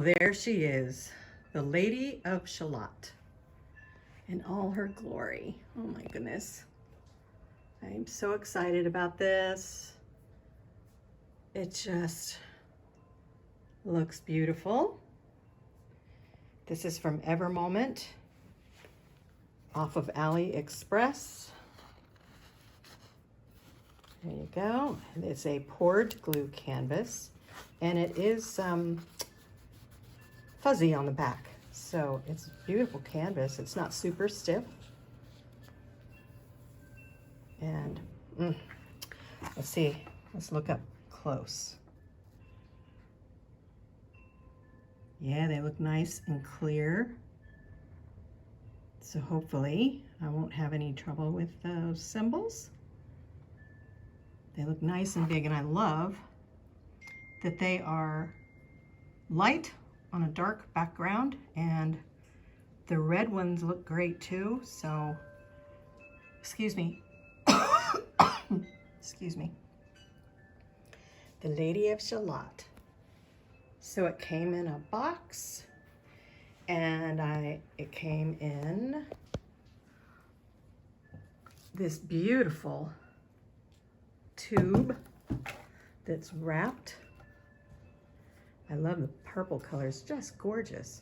there she is, the Lady of Shalott in all her glory. Oh my goodness. I'm so excited about this. It just looks beautiful. This is from Ever Moment off of AliExpress. There you go. It's a poured glue canvas, and it is fuzzy on the back. So it's beautiful canvas. It's not super stiff. And let's see, let's look up close. Yeah, they look nice and clear. So hopefully I won't have any trouble with those symbols. They look nice and big, and I love that they are light on a dark background, and the red ones look great too. So, excuse me. Excuse me. The Lady of Shalott. So it came in a box, and it came in this beautiful tube that's wrapped. I love the purple color. It's just gorgeous.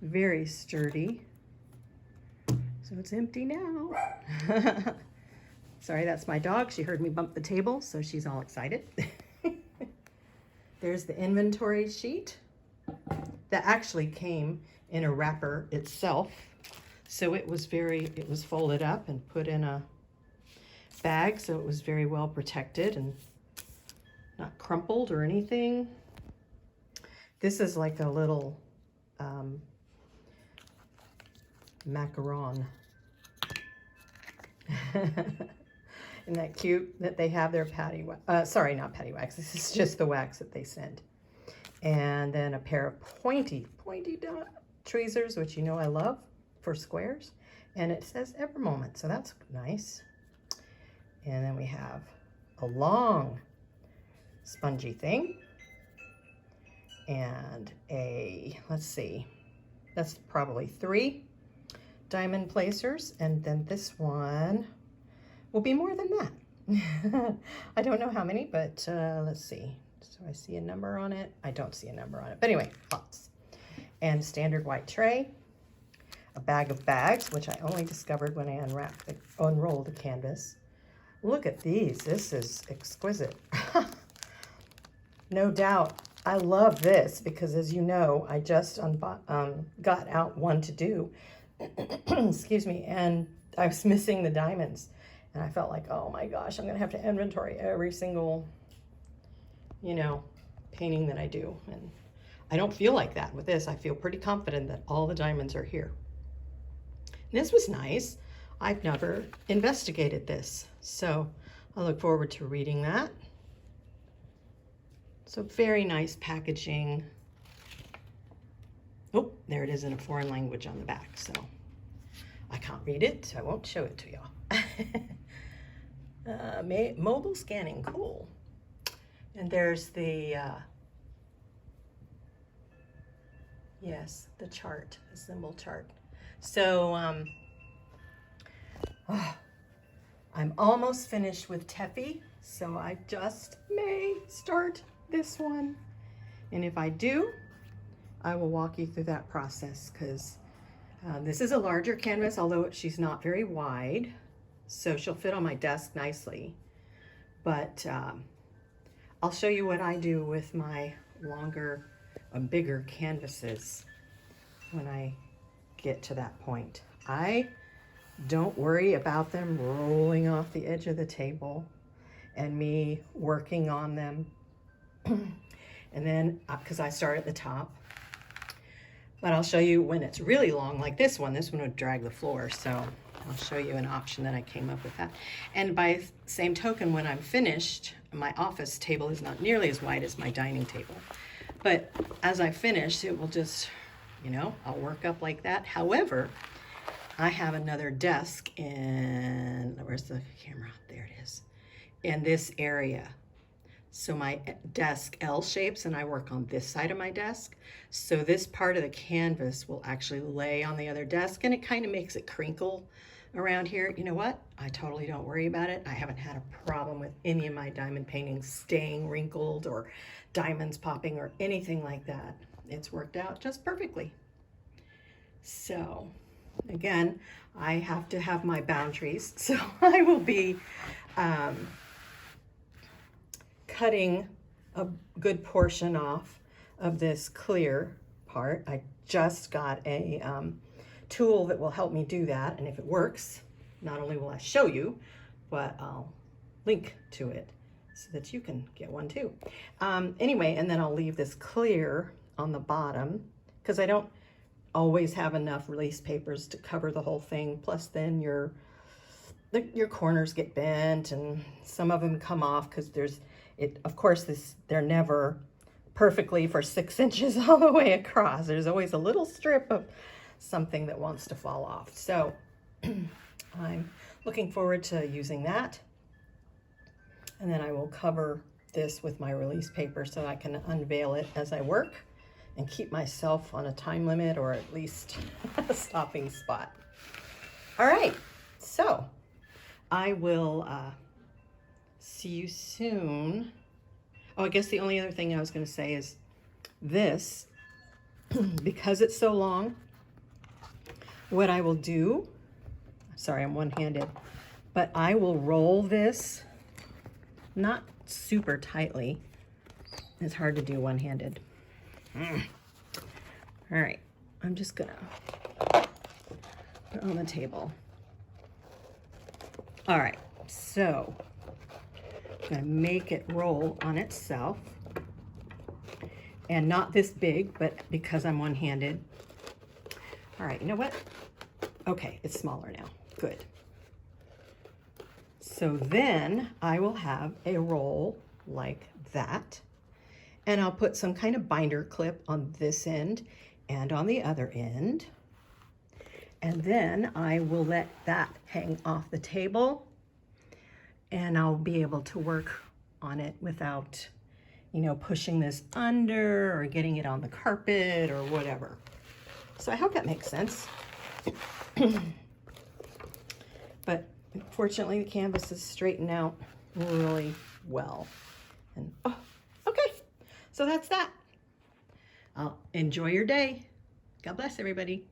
Very sturdy. So it's empty now. Sorry, that's my dog. She heard me bump the table, so she's all excited. There's the inventory sheet that actually came in a wrapper itself. So it was folded up and put in a bag, so it was very well protected and not crumpled or anything. This is like a little macaron. Isn't that cute that they have their patty wax? Sorry, not patty wax. This is just the wax that they send. And then a pair of pointy tweezers, which you know I love for squares. And it says Ever Moment, so that's nice. And then we have a long spongy thing. And let's see, that's probably 3 diamond placers. And then this one will be more than that. I don't know how many, but let's see. So I see a number on it. I don't see a number on it, but anyway, lots. And standard white tray, a bag of bags, which I only discovered when I unrolled the canvas. Look at these. This is exquisite. No doubt. I love this because, as you know, I just got out one to do. Excuse me. And I was missing the diamonds. And I felt like, oh my gosh, I'm going to have to inventory every single, painting that I do. And I don't feel like that with this. I feel pretty confident that all the diamonds are here. And this was nice. I've never investigated this. So I look forward to reading that. So very nice packaging. Oh, there it is in a foreign language on the back. So I can't read it, so I won't show it to y'all. Mobile scanning, cool. And there's the, yes, the chart, the symbol chart. So I'm almost finished with Tefi, so I just may start this one. And if I do, I will walk you through that process, because this is a larger canvas, although she's not very wide, so she'll fit on my desk nicely. But I'll show you what I do with my longer, bigger canvases when I get to that point. I don't worry about them rolling off the edge of the table and me working on them. And then, because I start at the top, but I'll show you when it's really long, like this one would drag the floor. So I'll show you an option that I came up with that. And by same token, when I'm finished, my office table is not nearly as wide as my dining table. But as I finish, it will just, I'll work up like that. However, I have another desk in, where's the camera? There it is. In this area. So my desk L shapes and I work on this side of my desk. So this part of the canvas will actually lay on the other desk and it kind of makes it crinkle around here. You know what? I totally don't worry about it. I haven't had a problem with any of my diamond paintings staying wrinkled or diamonds popping or anything like that. It's worked out just perfectly. So again, I have to have my boundaries. So I will be cutting a good portion off of this clear part. I just got a tool that will help me do that, and if it works, not only will I show you, but I'll link to it so that you can get one too. Anyway, and then I'll leave this clear on the bottom because I don't always have enough release papers to cover the whole thing. Plus then your corners get bent and some of them come off because of course they're never perfectly for 6 inches all the way across. There's always a little strip of something that wants to fall off. So I'm looking forward to using that. And then I will cover this with my release paper so I can unveil it as I work and keep myself on a time limit or at least a stopping spot. All right, so I will see you soon. Oh, I guess the only other thing I was going to say is this, because it's so long, what I will do, sorry, I'm one-handed, but I will roll this, not super tightly. It's hard to do one-handed. All right, I'm just gonna put it on the table. All right, so I'm gonna make it roll on itself, and not this big, but because I'm one-handed. All right, you know what? Okay, it's smaller now. Good. So then I will have a roll like that, and I'll put some kind of binder clip on this end and on the other end. And then I will let that hang off the table, and I'll be able to work on it without, you know, pushing this under or getting it on the carpet or whatever. So I hope that makes sense. But fortunately the canvas is straightened out really well. And oh, okay, so that's that. Enjoy your day. God bless everybody.